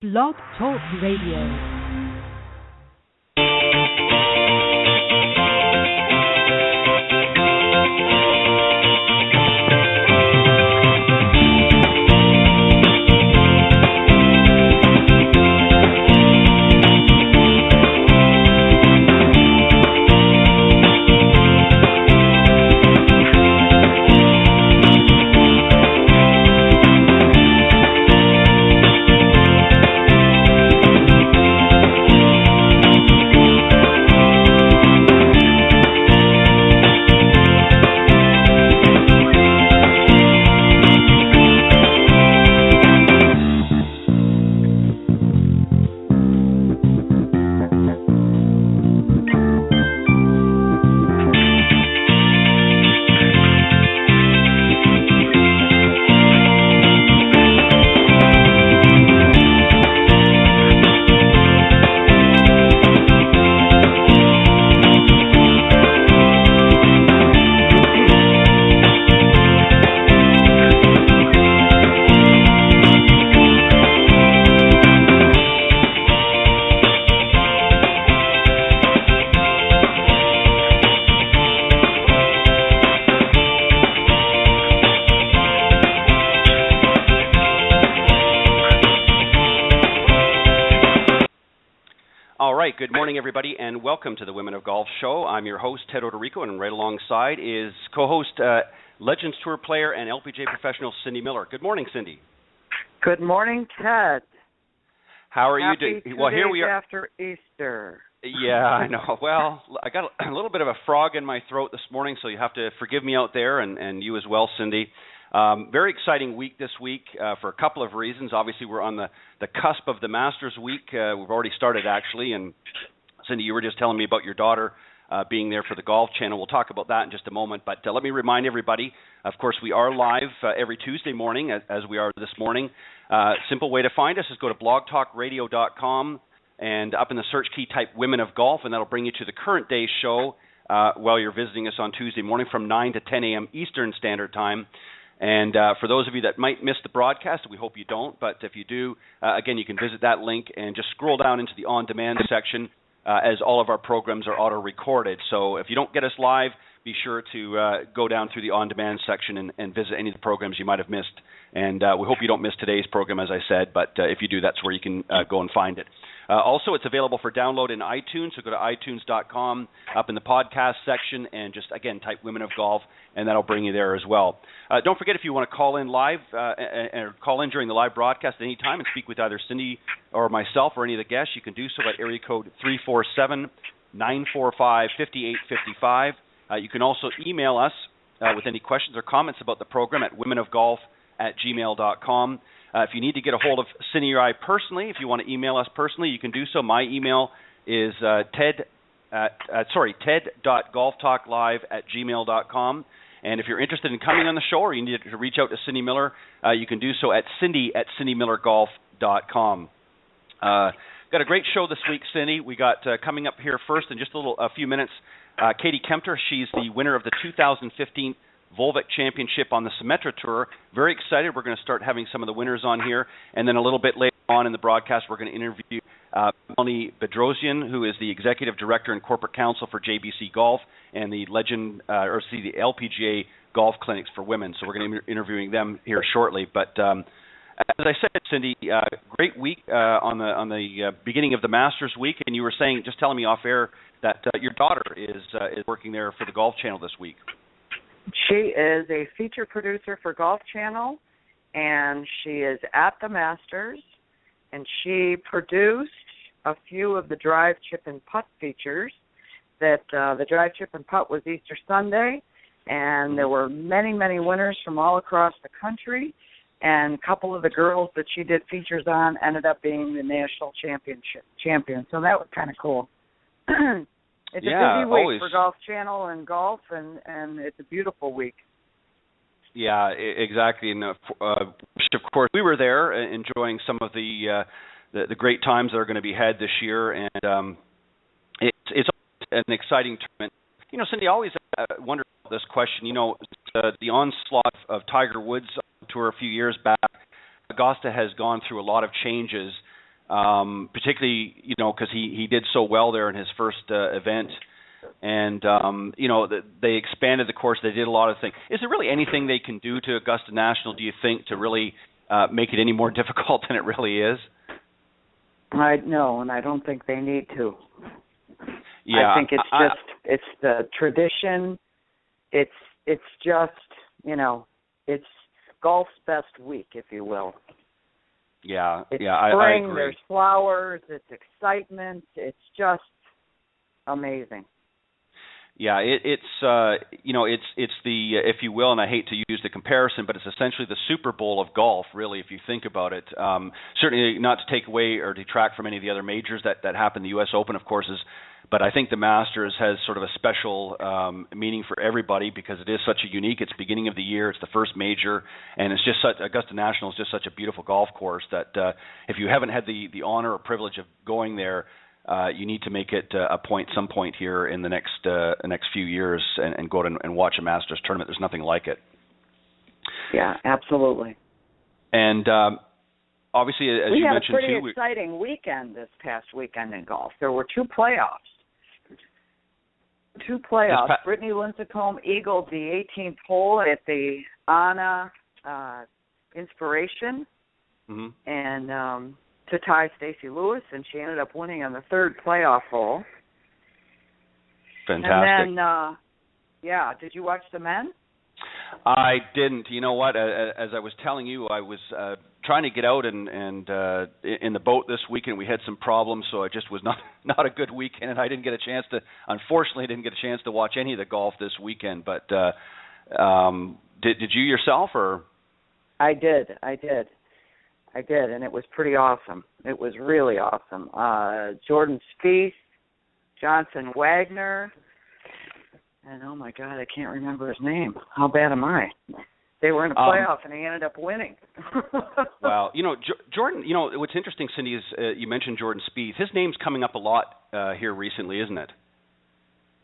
Blog Talk Radio. Good morning, everybody, and welcome to the Women of Golf Show. I'm your host, Ted Odorico, and right alongside is co-host, Legends Tour player and LPGA professional Cindy Miller. Good morning, Cindy. Good morning, Ted. How are you doing? Well, here we are after Easter. Yeah, I know. Well, I got a little bit of a frog in my throat this morning, so you have to forgive me out there, and you as well, Cindy. Very exciting week this week for a couple of reasons. Obviously, we're on the cusp of the Masters week. We've already started, actually, and Cindy, you were just telling me about your daughter being there for the Golf Channel. We'll talk about that in just a moment, but let me remind everybody, of course, we are live every Tuesday morning, as we are this morning. Simple way to find us is go to blogtalkradio.com, and up in the search key, type Women of Golf, and that'll bring you to the current day's show while you're visiting us on Tuesday morning from 9 to 10 a.m. Eastern Standard Time. And for those of you that might miss the broadcast, we hope you don't, but if you do, again, you can visit that link and just scroll down into the on-demand section as all of our programs are auto-recorded. So if you don't get us live, be sure to go down through the on-demand section and visit any of the programs you might have missed. And we hope you don't miss today's program, as I said, but if you do, that's where you can go and find it. Also, it's available for download in iTunes, so go to itunes.com, up in the podcast section, and just, again, type Women of Golf, and that'll bring you there as well. Don't forget, if you want to call in live or call in during the live broadcast at any time and speak with either Cindy or myself or any of the guests, you can do so at area code 347-945-5855. You can also email us with any questions or comments about the program at womenofgolf@gmail.com. If you need to get a hold of Cindy or I personally, if you want to email us personally, you can do so. My email is ted.golftalklive@gmail.com. And if you're interested in coming on the show or you need to reach out to Cindy Miller, you can do so at cindy@cindymillergolf.com. Got a great show this week, Cindy. We got coming up here first in just a few minutes, Katie Kempter. She's the winner of the 2015 Volvic Championship on the Symetra Tour. Very excited. We're going to start having some of the winners on here. And then a little bit later on in the broadcast, we're going to interview Melanie Bedrosian, who is the Executive Director and Corporate Counsel for JBC Golf and the the LPGA Golf Clinics for Women. So we're going to be interviewing them here shortly. But as I said, Cindy, great week on the beginning of the Masters week. And you were just telling me off air that your daughter is working there for the Golf Channel this week. She is a feature producer for Golf Channel, and she is at the Masters, and she produced a few of the drive, chip, and putt features. That the drive, chip, and putt was Easter Sunday, and there were many, many winners from all across the country, and a couple of the girls that she did features on ended up being the national champion. So that was kind of cool. It's a busy week always. For Golf Channel and golf, and it's a beautiful week. Yeah, exactly. And of course, we were there enjoying some of the great times that are going to be had this year, and it's an exciting tournament. You know, Cindy, I always wonder about this question. You know, the onslaught of Tiger Woods tour a few years back, Augusta has gone through a lot of changes. particularly, because he did so well there in his first event. And, they expanded the course. They did a lot of things. Is there really anything they can do to Augusta National, do you think, to really make it any more difficult than it really is? No, and I don't think they need to. Yeah, I think it's the tradition. It's just, it's golf's best week, if you will. Yeah, it's I spring, agree. There's flowers, it's excitement. It's just amazing. Yeah, it's it's the, if you will, and I hate to use the comparison, but it's essentially the Super Bowl of golf, really, if you think about it. Certainly not to take away or detract from any of the other majors that happen. The U.S. Open, of course, but I think the Masters has sort of a special meaning for everybody because it is such a unique. It's beginning of the year. It's the first major, and it's just Augusta National is just such a beautiful golf course that if you haven't had the honor or privilege of going there, you need to make it some point here in the next few years and go out and watch a Masters tournament. There's nothing like it. Yeah, absolutely. And obviously, as you mentioned, we had a pretty exciting weekend this past weekend in golf. There were two playoffs. Brittany Lincecum eagled the 18th hole at the Anna Inspiration, and to tie Stacey Lewis, and she ended up winning on the third playoff hole. Fantastic. And then, did you watch the men? I didn't. You know what? As I was telling you, I was trying to get out and in the boat this weekend. We had some problems, so it just was not a good weekend, and I didn't get a chance to. Unfortunately, didn't get a chance to watch any of the golf this weekend. But did you yourself, or? I did, and it was pretty awesome. It was really awesome. Jordan Spieth, Johnson Wagner, and oh my God, I can't remember his name. How bad am I? They were in a playoff, and he ended up winning. Wow. Jordan, what's interesting, Cindy, is you mentioned Jordan Spieth. His name's coming up a lot here recently, isn't it?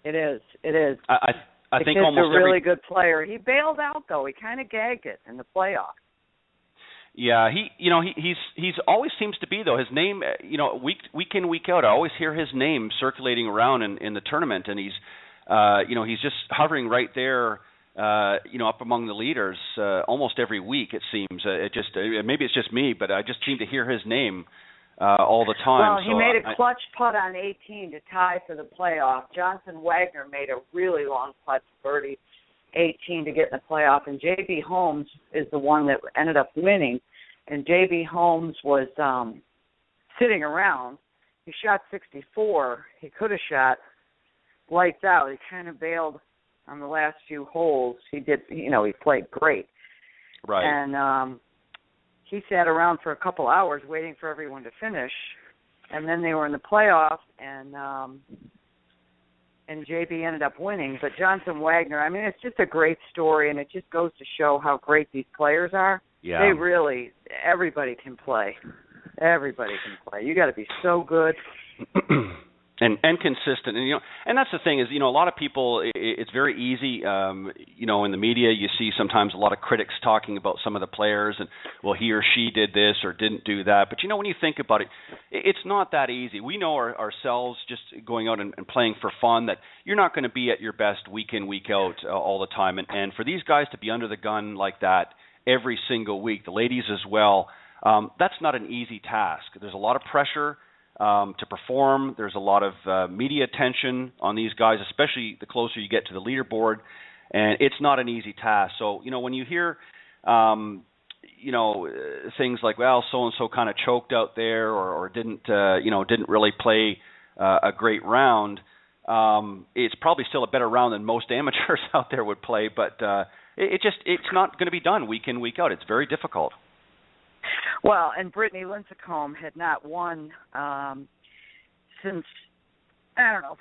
It is. I think he's almost a really good player. He bailed out, though. He kind of gagged it in the playoff. Yeah, he's always seems to be, though. His name, week in, week out, I always hear his name circulating around in the tournament, and he's just hovering right there, up among the leaders almost every week. It seems. Maybe it's just me, but I just seem to hear his name all the time. Well, he made a clutch putt on 18 to tie for the playoff. Johnson Wagner made a really long putt for birdie 18 to get in the playoff, and J.B. Holmes is the one that ended up winning. And J.B. Holmes was sitting around. He shot 64. He could have shot lights out. He kind of bailed on the last few holes. He did, he played great. Right. And he sat around for a couple hours waiting for everyone to finish. And then they were in the playoff, and JB ended up winning. But Johnson Wagner, it's just a great story, and it just goes to show how great these players are. Yeah. They really, everybody can play. Everybody can play. You got to be so good. And consistent, and that's the thing is, a lot of people, it's very easy, in the media you see sometimes a lot of critics talking about some of the players and, well, he or she did this or didn't do that, but when you think about it, it's not that easy. We know ourselves just going out and playing for fun that you're not going to be at your best week in, week out all the time, and for these guys to be under the gun like that every single week, the ladies as well, that's not an easy task. There's a lot of pressure to perform. There's a lot of media attention on these guys, especially the closer you get to the leaderboard, and it's not an easy task. So, when you hear, things like, well, so-and-so kind of choked out there or didn't really play a great round, it's probably still a better round than most amateurs out there would play, but it's not going to be done week in, week out. It's very difficult. Well, and Brittany Lincecum had not won since,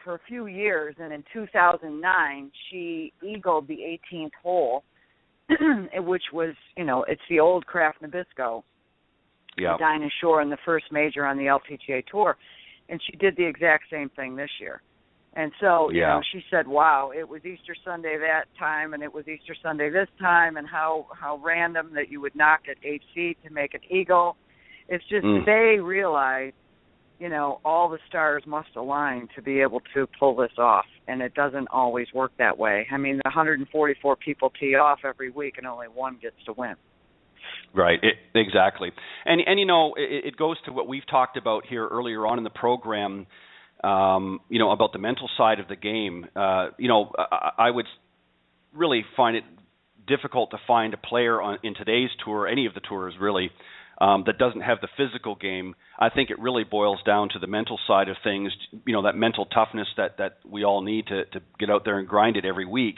for a few years. And in 2009, she eagled the 18th hole, which was, it's the old Kraft Nabisco. Yeah. Dinah Shore in the first major on the LPGA Tour. And she did the exact same thing this year. And so, she said, wow, it was Easter Sunday that time, and it was Easter Sunday this time, and how random that you would knock at 8 feet to make an eagle. It's just they realize, all the stars must align to be able to pull this off, and it doesn't always work that way. I mean, the 144 people tee off every week, and only one gets to win. Right, exactly. And it goes to what we've talked about here earlier on in the program, about the mental side of the game. I would really find it difficult to find a player in today's tour, any of the tours really, that doesn't have the physical game. I think it really boils down to the mental side of things, that mental toughness that we all need to get out there and grind it every week.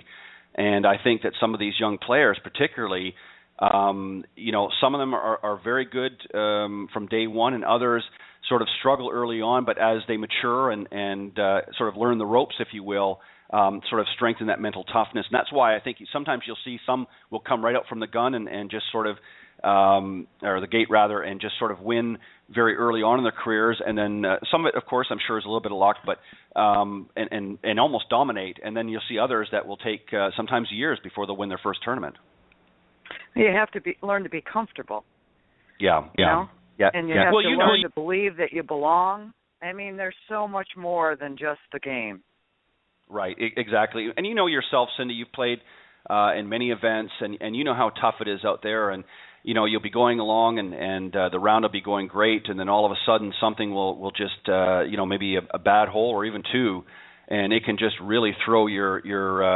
And I think that some of these young players particularly, some of them are very good from day one, and others sort of struggle early on, but as they mature and sort of learn the ropes, if you will, sort of strengthen that mental toughness. And that's why I think sometimes you'll see some will come right out from the gun and just sort of, or the gate rather, and just sort of win very early on in their careers. And then some of it, of course, I'm sure is a little bit of luck, but and almost dominate. And then you'll see others that will take sometimes years before they'll win their first tournament. You have to learn to be comfortable. Yeah. And you have to learn to believe that you belong. I mean, there's so much more than just the game. Right, exactly. And yourself, Cindy, you've played in many events, and you know how tough it is out there. And you'll be going along, and the round will be going great, and then all of a sudden something will just maybe a bad hole or even two, and it can just really throw your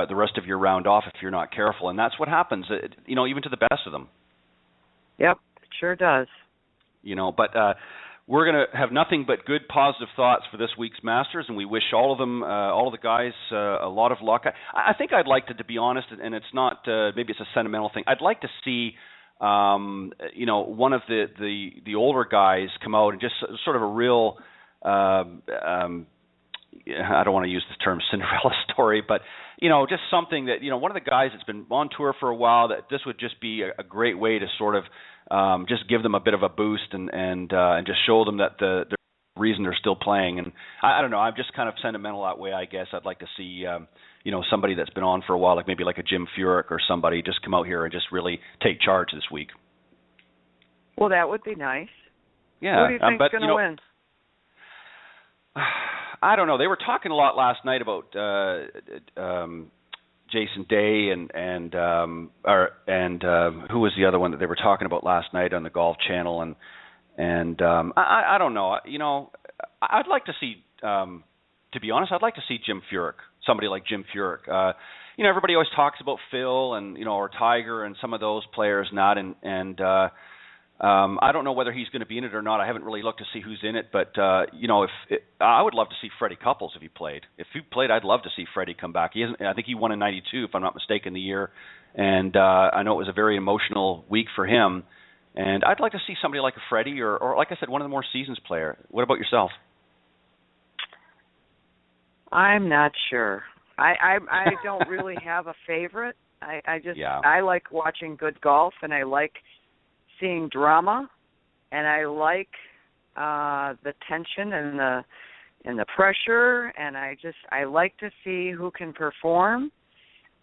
the rest of your round off if you're not careful. And that's what happens, even to the best of them. Yep, it sure does. But we're going to have nothing but good, positive thoughts for this week's Masters, and we wish all of them, all of the guys, a lot of luck. I think I'd like to be honest, and it's not, maybe it's a sentimental thing. I'd like to see, one of the older guys come out and just sort of a real, I don't want to use the term Cinderella story, but just something that one of the guys that's been on tour for a while, that this would just be a great way to sort of just give them a bit of a boost and just show them that the reason they're still playing. And I don't know, I'm just kind of sentimental that way, I guess. I'd like to see somebody that's been on for a while, like maybe like a Jim Furyk or somebody, just come out here and just really take charge this week. Well, that would be nice. Yeah, who do you think's going to win? I don't know. They were talking a lot last night about Jason Day and who was the other one that they were talking about last night on the Golf Channel, and I don't know. I'd like to see, to be honest, I'd like to see Jim Furyk, somebody like Jim Furyk. Everybody always talks about Phil and or Tiger and some of those players, I don't know whether he's going to be in it or not. I haven't really looked to see who's in it, but I would love to see Freddie Couples if he played. If he played, I'd love to see Freddie come back. I think he won in '92, if I'm not mistaken, the year, and I know it was a very emotional week for him. And I'd like to see somebody like a Freddie, or like I said, one of the more seasons player. What about yourself? I'm not sure. I don't really have a favorite. I like watching good golf, and I like seeing drama, and I like the tension and the pressure, and I like to see who can perform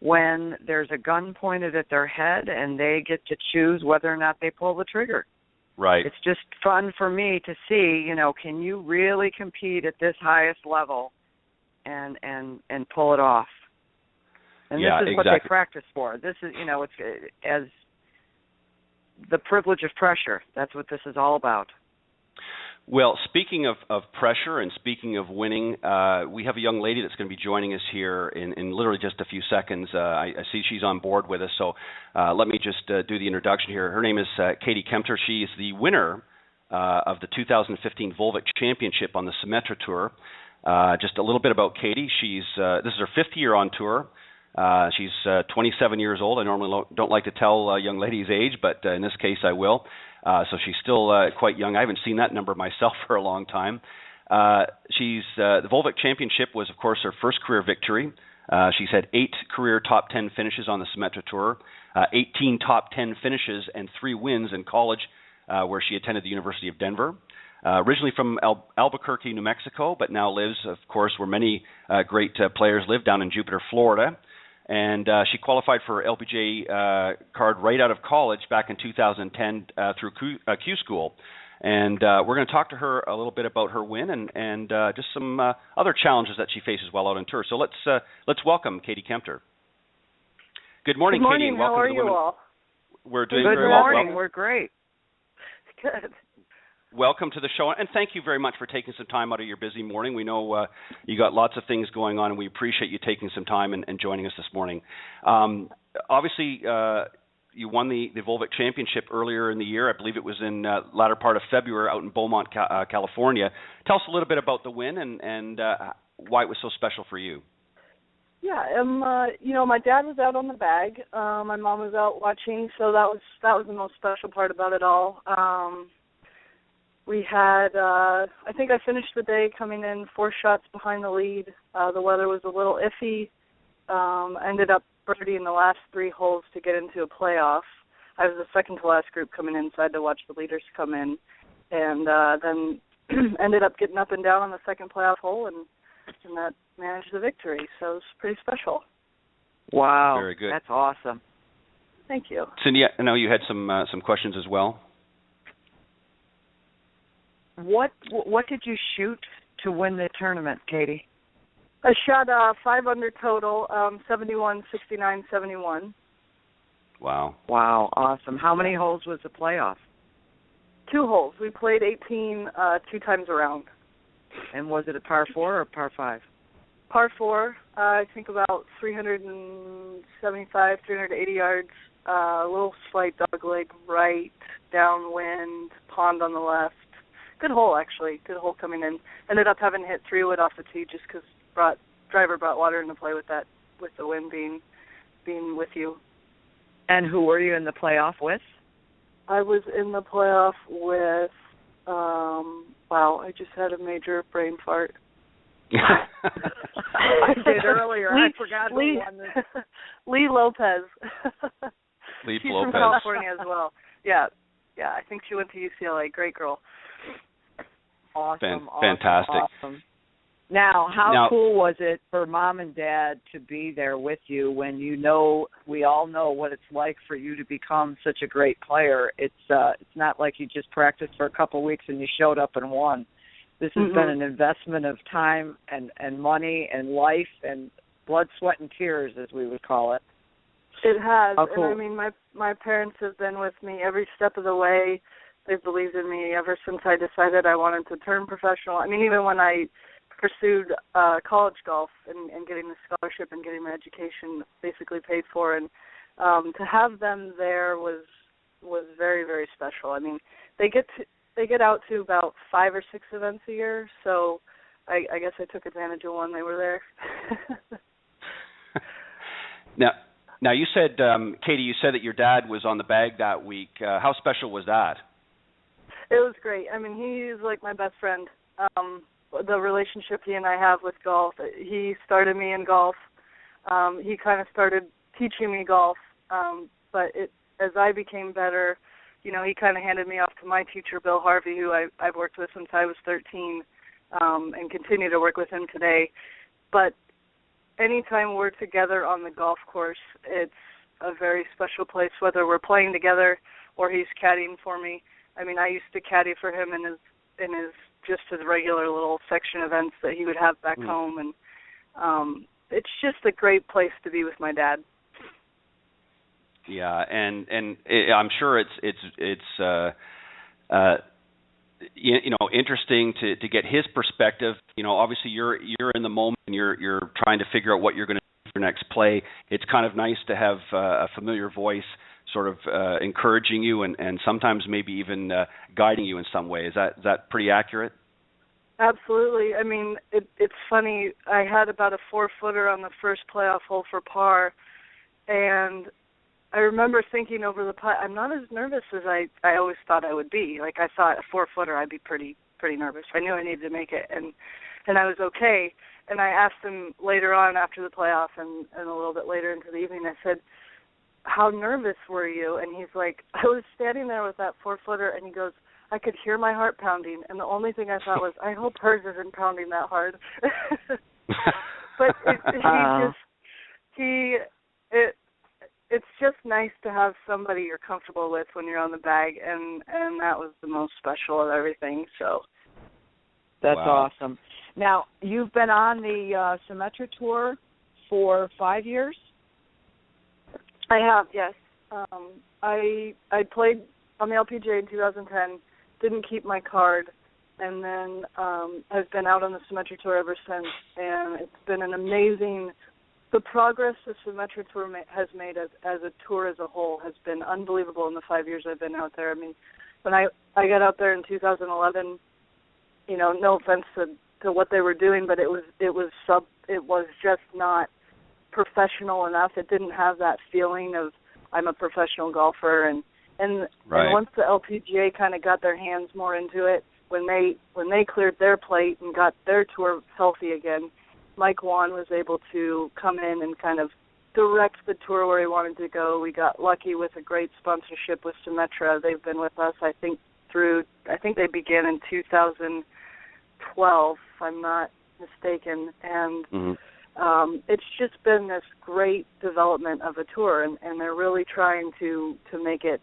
when there's a gun pointed at their head and they get to choose whether or not they pull the trigger. Right. It's just fun for me to see, can you really compete at this highest level and pull it off? And this is what they practice for. This is, it's as the privilege of pressure. That's what this is all about. Well, speaking of pressure and speaking of winning, we have a young lady that's going to be joining us here in literally just a few seconds. I see she's on board with us, so let me just do the introduction here. Her name is Katie Kempter. She is the winner of the 2015 Volvic Championship on the Symetra Tour. Just a little bit about Katie. This is her fifth year on tour. She's 27 years old. I normally don't like to tell young ladies' age, but in this case I will. So she's still quite young. I haven't seen that number myself for a long time. The Volvic Championship was, of course, her first career victory. She's had 8 career top 10 finishes on the Symetra Tour, 18 top 10 finishes, and 3 wins in college, where she attended the University of Denver. Originally from Albuquerque, New Mexico, but now lives, of course, where many great players live, down in Jupiter, Florida. And she qualified for LPGA card right out of college back in 2010 through Q School. And we're going to talk to her a little bit about her win and just some other challenges that she faces while out on tour. So let's welcome Katie Kempter. Good morning, Katie. Good morning. How are you all? We're doing very well. Good morning. We're great. Good. Welcome to the show, and thank you very much for taking some time out of your busy morning. We know you got lots of things going on, and we appreciate you taking some time and joining us this morning. Obviously, you won the Volvic Championship earlier in the year. I believe it was in latter part of February out in Beaumont, California. Tell us a little bit about the win and why it was so special for you. Yeah, my dad was out on the bag. My mom was out watching, so that was the most special part about it all. We had, I think I finished the day coming in 4 shots behind the lead. The weather was a little iffy. Ended up birdieing the last 3 holes to get into a playoff. I was the second to last group coming inside to watch the leaders come in, and then ended up getting up and down on the second playoff hole, and that managed the victory. So it was pretty special. Wow, very good. That's awesome. Thank you, Cindy. I know you had some questions as well. What did you shoot to win the tournament, Katie? I shot 5 under total, 71, 69, 71. Wow, awesome. How many holes was the playoff? 2 holes. We played 18 2 times around. And was it a par 4 or a par 5? Par 4, I think about 375, 380 yards, a little slight dogleg right, downwind, pond on the left. Good hole, actually. Good hole coming in. Ended up having to hit 3-wood off the tee just because driver brought water into play with the wind being with you. And who were you in the playoff with? I was in the playoff with, I just had a major brain fart. I did earlier. I forgot who won this. Lee Lopez. Lee She's Lopez. from California as well. Yeah, I think she went to UCLA. Great girl. Awesome. Fantastic. Awesome. Now, how cool was it for Mom and Dad to be there with you when we all know what it's like for you to become such a great player? It's not like you just practiced for a couple of weeks and you showed up and won. This has been an investment of time and money and life and blood, sweat, and tears, as we would call it. It has. How cool. And I mean, my parents have been with me every step of the way. They've believed in me ever since I decided I wanted to turn professional. I mean, even when I pursued college golf and getting the scholarship and getting my education basically paid for, and to have them there was very, very special. I mean, they get out to about 5 or 6 events a year, so I guess I took advantage of when they were there. Now you said, Katie, you said that your dad was on the bag that week. How special was that? It was great. I mean, he's like my best friend. The relationship he and I have with golf, he started me in golf. He kind of started teaching me golf, but as I became better, he kind of handed me off to my teacher, Bill Harvey, who I've worked with since I was 13, and continue to work with him today. But anytime we're together on the golf course, it's a very special place, whether we're playing together or he's caddying for me. I mean, I used to caddy for him in his regular little section events that he would have back home, and it's just a great place to be with my dad. Yeah, and I'm sure it's interesting to get his perspective. Obviously you're in the moment and you're trying to figure out what you're going to do for next play. It's kind of nice to have a familiar voice sort of encouraging you and sometimes maybe even guiding you in some way. Is that pretty accurate? Absolutely. I mean, it's funny. I had about a 4-footer on the first playoff hole for par, and I remember thinking over the putt, I'm not as nervous as I always thought I would be. Like, I thought a 4-footer, I'd be pretty nervous. I knew I needed to make it, and I was okay. And I asked him later on after the playoff and a little bit later into the evening, I said, how nervous were you? And he's like, I was standing there with that 4-footer, and he goes, I could hear my heart pounding, and the only thing I thought was, I hope hers isn't pounding that hard. But it's just nice to have somebody you're comfortable with when you're on the bag, and that was the most special of everything. So that's awesome. Now, you've been on the Symetra Tour for 5 years? I have, yes. I played on the LPGA in 2010, didn't keep my card, and then I've been out on the Symetra Tour ever since, and it's been an amazing. The progress the Symetra Tour has made as a tour as a whole has been unbelievable in the 5 years I've been out there. I mean, when I got out there in 2011, no offense to what they were doing, but it was just not professional enough. It didn't have that feeling of I'm a professional golfer, and once the LPGA kind of got their hands more into it, when they cleared their plate and got their tour healthy again, Mike Wan was able to come in and kind of direct the tour where he wanted to go. We got lucky with a great sponsorship with Symetra. They've been with us, I think they began in 2012, if I'm not mistaken, and it's just been this great development of a tour, and they're really trying to make it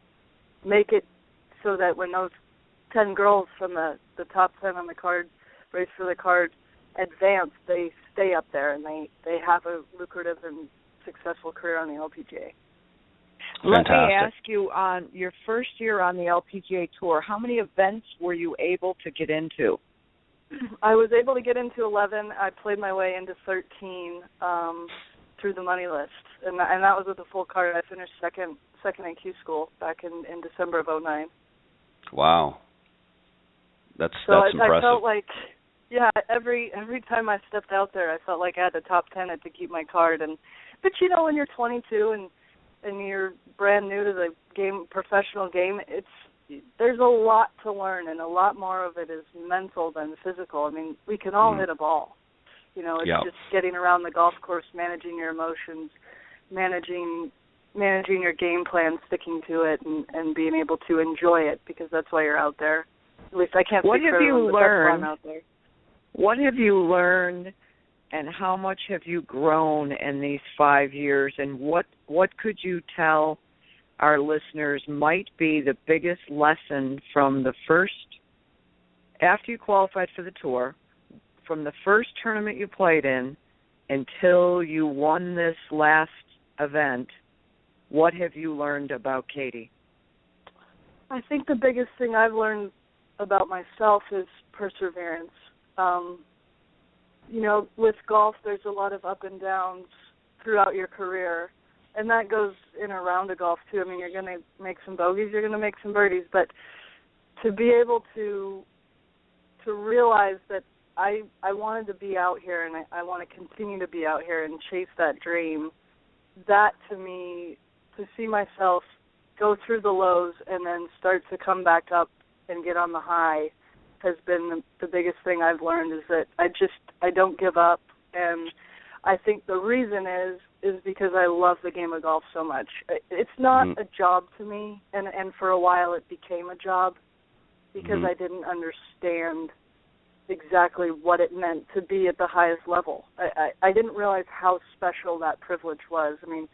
so that when those 10 girls from the top 10 on the card race for the card advance, they stay up there and they have a lucrative and successful career on the LPGA. Let me ask you, on your first year on the LPGA Tour, how many events were you able to get into? I was able to get into 11. I played my way into 13 through the money list, and that was with a full card. I finished second AQ school back in December of 2009. Wow. That's impressive. I felt like, every time I stepped out there, I felt like I had the top 10 to keep my card. But when you're 22 and you're brand new to the professional game, there's a lot to learn, and a lot more of it is mental than physical. I mean, we can all hit a ball. It's just getting around the golf course, managing your emotions, managing your game plan, sticking to it, and being able to enjoy it, because that's why you're out there. At least I can't speak for everyone, but that's why I'm out there. What have you learned, and how much have you grown in these 5 years, and what could you tell our listeners might be the biggest lesson from the first, after you qualified for the tour, from the first tournament you played in until you won this last event? What have you learned about Katie? I think the biggest thing I've learned about myself is perseverance. With golf, there's a lot of up and downs throughout your career, and that goes in a round of golf too. I mean, you're going to make some bogeys, you're going to make some birdies, but to be able to realize that I wanted to be out here, and I want to continue to be out here and chase that dream, that to me, to see myself go through the lows and then start to come back up and get on the high, has been the biggest thing I've learned, is that I don't give up. And I think the reason is because I love the game of golf so much. It's not a job to me, and for a while it became a job because I didn't understand exactly what it meant to be at the highest level. I didn't realize how special that privilege was. I mean,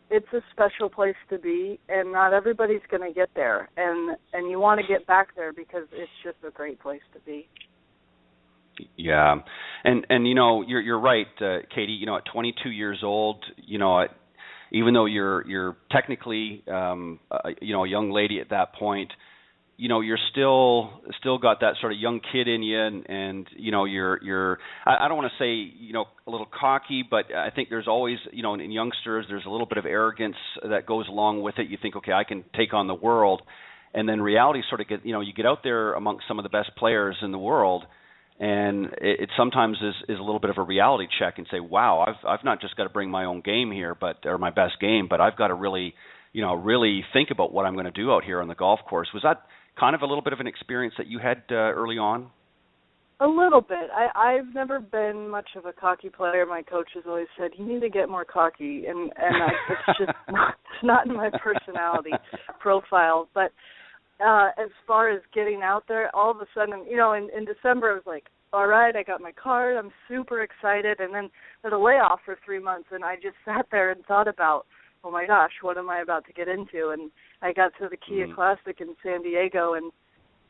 it's a special place to be, and not everybody's going to get there. And you want to get back there because it's just a great place to be. Yeah, and you're right, Katie. At 22 years old, even though you're technically a young lady at that point, you're still got that sort of young kid in you, and you're I don't want to say a little cocky, but I think there's always in youngsters there's a little bit of arrogance that goes along with it. You think, okay, I can take on the world, and then reality sort of you get out there amongst some of the best players in the world, and it sometimes is a little bit of a reality check and say, wow, I've not just got to bring my own game here, or my best game, but I've got to really think about what I'm going to do out here on the golf course. Was that kind of a little bit of an experience that you had early on? A little bit. I've never been much of a cocky player. My coach has always said, you need to get more cocky, and it's just not in my personality profile. But as far as getting out there, all of a sudden, in December I was like, all right, I got my card, I'm super excited, and then had a layoff for 3 months, and I just sat there and thought about oh my gosh, what am I about to get into? And I got to the Kia Classic in San Diego, and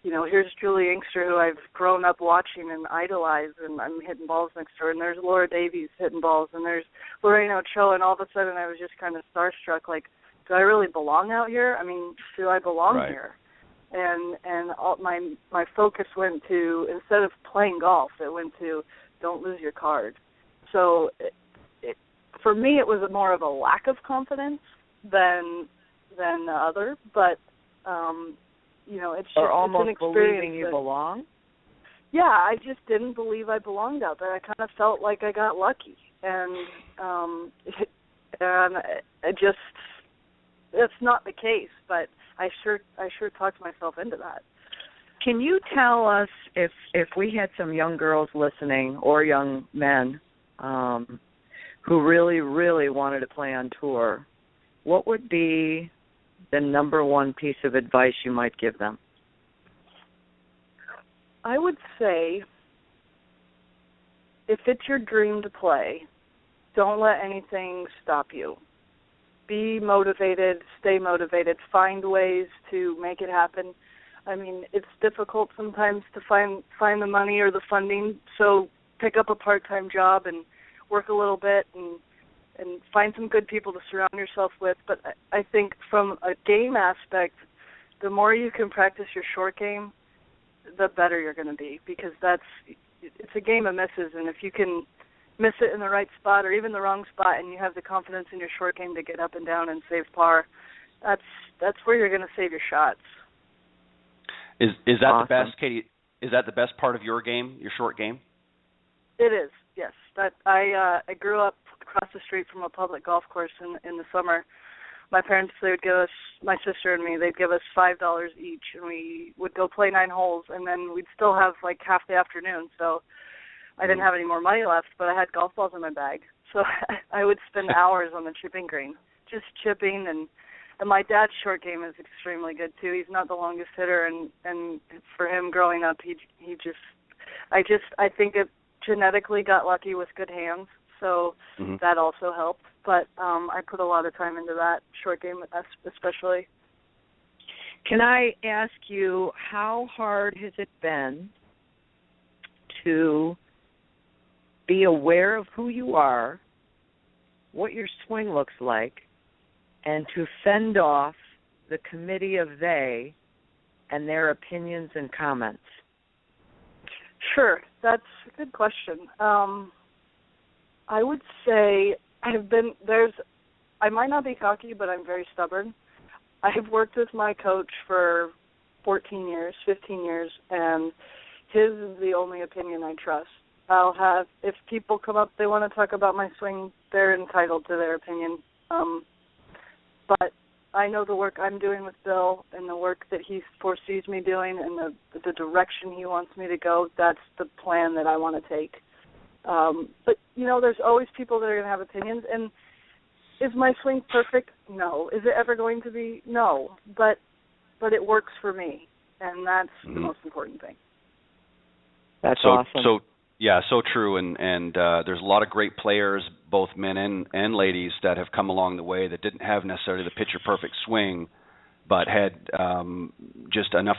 here's Julie Inkster, who I've grown up watching and idolized, and I'm hitting balls next to her, and there's Laura Davies hitting balls, and there's Lorraine Ochoa, and all of a sudden I was just kind of starstruck, like, do I really belong out here? I mean, do I belong here? And all, my focus went to, instead of playing golf, it went to don't lose your card. So for me, it was more of a lack of confidence than the other, but it's just, or almost it's an experience believing you belong. Yeah, I just didn't believe I belonged out there. I kind of felt like I got lucky, and it's not the case, but I sure talked myself into that. Can you tell us, if we had some young girls listening or young men who really, really wanted to play on tour, what would be the number one piece of advice you might give them? I would say, if it's your dream to play, don't let anything stop you. Be motivated, stay motivated, find ways to make it happen. I mean, it's difficult sometimes to find the money or the funding, so pick up a part-time job and work a little bit and find some good people to surround yourself with. But I think from a game aspect, the more you can practice your short game, the better you're going to be, because it's a game of misses, and if you can miss it in the right spot or even the wrong spot, and you have the confidence in your short game to get up and down and save par, that's where you're going to save your shots. Is that awesome. the best, Katie? Is that the best part of your game, your short game? It is, yes. That I grew up across the street from a public golf course in the summer. My parents, they would give us, my sister and me, they'd give us $5 each, and we would go play 9 holes, and then we'd still have like half the afternoon. So I didn't have any more money left, but I had golf balls in my bag. So I would spend hours on the chipping green, just chipping. And my dad's short game is extremely good too. He's not the longest hitter, and for him growing up, I think it genetically got lucky with good hands. So that also helped. But I put a lot of time into that short game, especially. Can I ask you, how hard has it been to be aware of who you are, what your swing looks like, and to fend off the committee of they and their opinions and comments? Sure, that's a good question. I would say I might not be cocky, but I'm very stubborn. I have worked with my coach for 15 years, and his is the only opinion I trust. If people come up, they want to talk about my swing, they're entitled to their opinion. But I know the work I'm doing with Bill and the work that he foresees me doing and the direction he wants me to go, that's the plan that I want to take. But, there's always people that are going to have opinions. And is my swing perfect? No. Is it ever going to be? No. But it works for me, and that's the most important thing. That's awesome. So true, and there's a lot of great players, both men and ladies, that have come along the way that didn't have necessarily the picture-perfect swing, but had just enough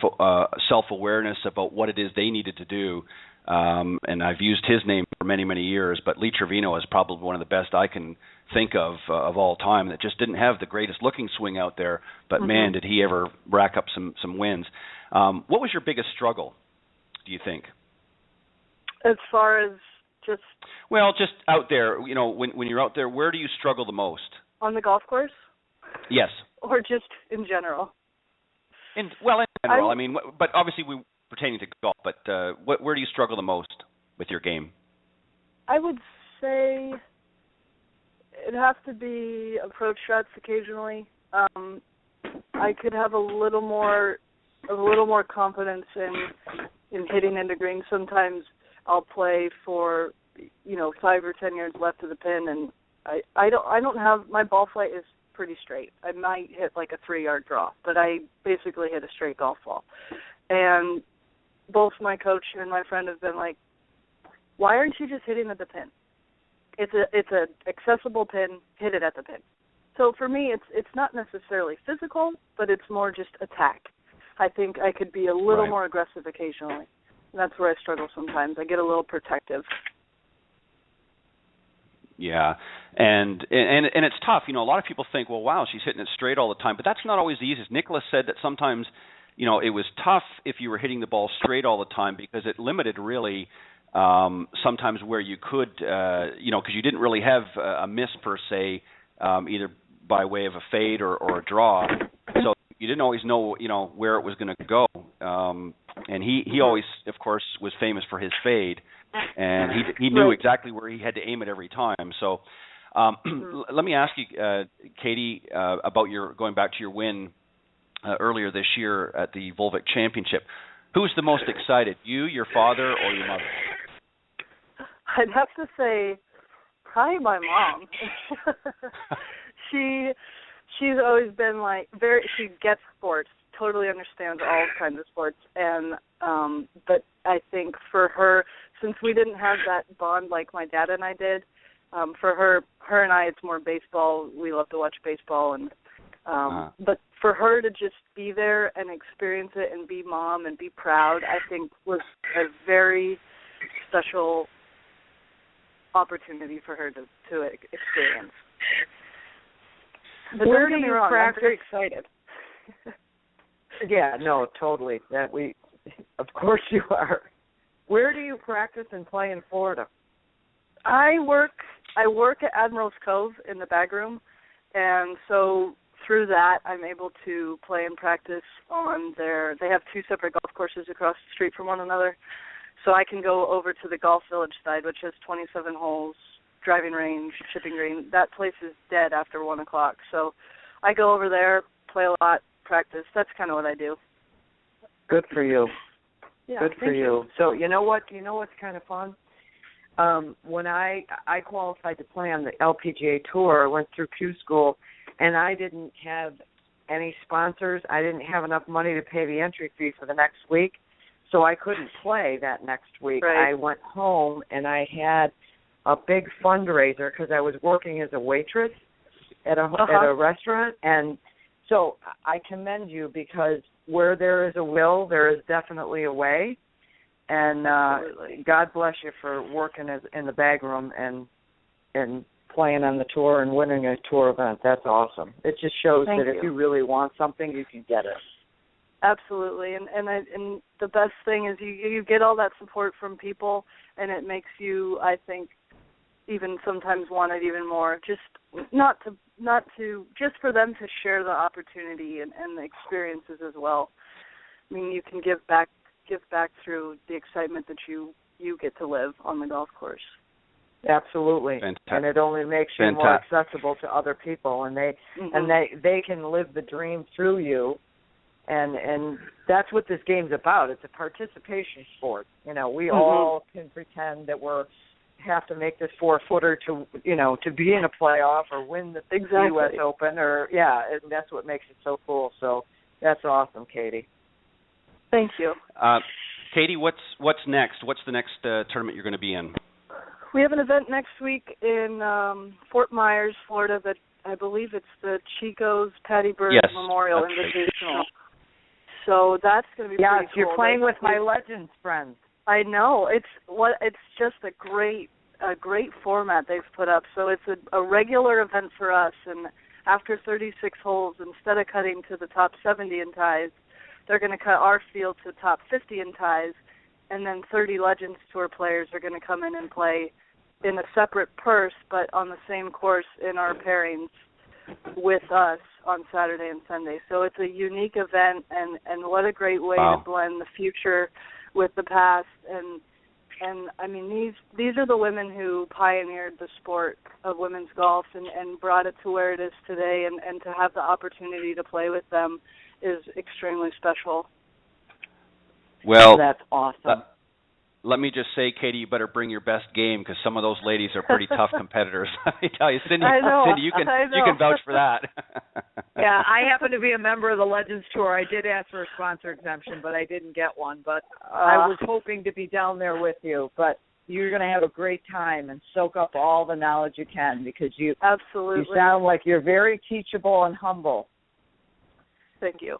self-awareness about what it is they needed to do. And I've used his name for many, many years, but Lee Trevino is probably one of the best I can think of all time, that just didn't have the greatest-looking swing out there, but man, did he ever rack up some wins. What was your biggest struggle, do you think? As far as just out there, when you're out there, where do you struggle the most? On the golf course? Yes. Or just in general? In general. But obviously we pertaining to golf. But where do you struggle the most with your game? I would say it has to be approach shots occasionally. I could have a little more confidence in hitting into green. Sometimes I'll play for 5 or 10 yards left of the pin, and I don't have, my ball flight is pretty straight. I might hit like a 3-yard draw, but I basically hit a straight golf ball. And both my coach and my friend have been like, why aren't you just hitting at the pin? It's a accessible pin, hit it at the pin. So for me, it's not necessarily physical, but it's more just attack. I think I could be a little more aggressive occasionally. And that's where I struggle sometimes. I get a little protective. Yeah, and it's tough. You know, a lot of people think, well, wow, she's hitting it straight all the time, but that's not always the easiest. Nicholas said that sometimes, you know, it was tough if you were hitting the ball straight all the time because it limited really sometimes where you could, you know, because you didn't really have a miss per se, either by way of a fade or a draw. So you didn't always know, you know, where it was going to go. And he always, of course, was famous for his fade, and he knew exactly where he had to aim it every time. So let me ask you, Katie, about going back to your win earlier this year at the Volvic Championship. Who's the most excited, you, your father, or your mother? I'd have to say probably my mom. She's always been like she gets sports, totally understands all kinds of sports, and but I think for her, since we didn't have that bond like my dad and I did, for her and I, it's more baseball. We love to watch baseball, and but for her to just be there and experience it and be mom and be proud, I think was a very special opportunity for her to experience. But where do you practice? I'm very excited. Yeah, no, totally. Of course you are. Where do you practice and play in Florida? I work at Admiral's Cove in the bag room, and so through that I'm able to play and practice on they have two separate golf courses across the street from one another. So I can go over to the Golf Village side, which has 27 holes, driving range, chipping green. That place is dead after 1 o'clock. So I go over there, play a lot, practice. That's kind of what I do. Good for you. Yeah, good for you. So you know what? You know what's kind of fun? When I qualified to play on the LPGA Tour, I went through Q School, and I didn't have any sponsors. I didn't have enough money to pay the entry fee for the next week, so I couldn't play that next week. Right. I went home, and I had a big fundraiser because I was working as a waitress at a restaurant, and so I commend you because where there is a will, there is definitely a way. And God bless you for working in the bag room and playing on the tour and winning a tour event. That's awesome. It just shows that if you really want something, you can get it. Absolutely, and the best thing is you get all that support from people, and it makes you, I think, even sometimes want it even more. Just not to just for them to share the opportunity and the experiences as well. I mean, you can give back through the excitement that you get to live on the golf course. Absolutely. Fantastic. And it only makes you more accessible to other people, and they can live the dream through you, and that's what this game's about. It's a participation sport. You know, we all can pretend that have to make this 4-footer to be in a playoff or win the U.S. Open, and that's what makes it so cool. So that's awesome, Katie. Thank you. Katie, what's next? What's the next tournament you're going to be in? We have an event next week in Fort Myers, Florida, that I believe it's the Chico's Patty Bird Memorial Invitational. Right. So that's going to be pretty cool. You're playing with my Legends friends. I know. It's just a great format they've put up. So it's a regular event for us, and after 36 holes, instead of cutting to the top 70 in ties, they're going to cut our field to the top 50 in ties, and then 30 Legends Tour players are going to come in and play in a separate purse, but on the same course in our pairings with us on Saturday and Sunday. So it's a unique event, and what a great way to blend the future with the past. And I mean, these are the women who pioneered the sport of women's golf and brought it to where it is today, and to have the opportunity to play with them is extremely special. Well, that's awesome. Let me just say, Katie, you better bring your best game because some of those ladies are pretty tough competitors. I tell you, Cindy, you can vouch for that. Yeah, I happen to be a member of the Legends Tour. I did ask for a sponsor exemption, but I didn't get one. But I was hoping to be down there with you. But you're going to have a great time and soak up all the knowledge you can, because you Absolutely. sound like you're very teachable and humble. Thank you.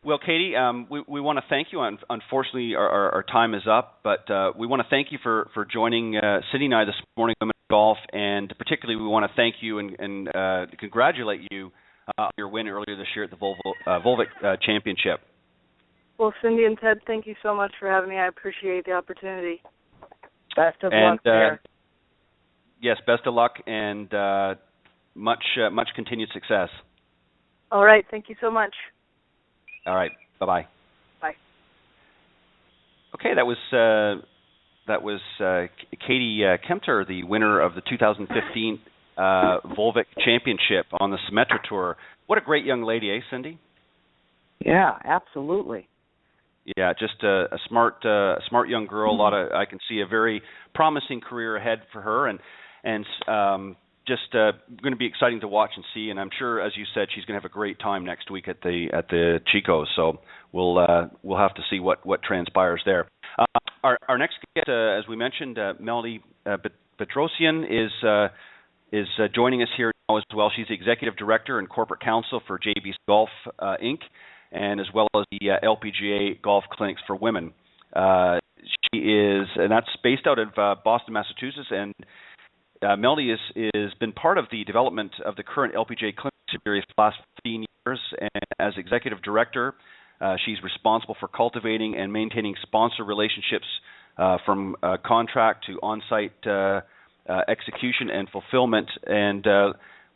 Well, Katie, we want to thank you. Unfortunately, our time is up, but we want to thank you for joining Cindy and I this morning on Golf, and particularly we want to thank you and congratulate you on your win earlier this year at the Volvic Championship. Well, Cindy and Ted, thank you so much for having me. I appreciate the opportunity. Best of luck there. Yes, best of luck, and much continued success. All right, thank you so much. All right, bye-bye. Bye. Okay, that was Katie Kempter, the winner of the 2015 Volvic Championship on the Symetra Tour. What a great young lady, eh, Cindy? Yeah, absolutely. Yeah, just a smart young girl. I can see a very promising career ahead for her, and just going to be exciting to watch and see. And I'm sure, as you said, she's going to have a great time next week at the Chicos. So we'll have to see what transpires there. Our next guest, as we mentioned, Melanie Bedrosian is joining us here now as well. She's the executive director and corporate counsel for JB's Golf Inc., and as well as the LPGA Golf Clinics for Women. She is, and that's based out of Boston, Massachusetts, and Melanie has been part of the development of the current LPGA Clinic series for the last 15 years, and as executive director, she's responsible for cultivating and maintaining sponsor relationships from contract to on-site execution and fulfillment. And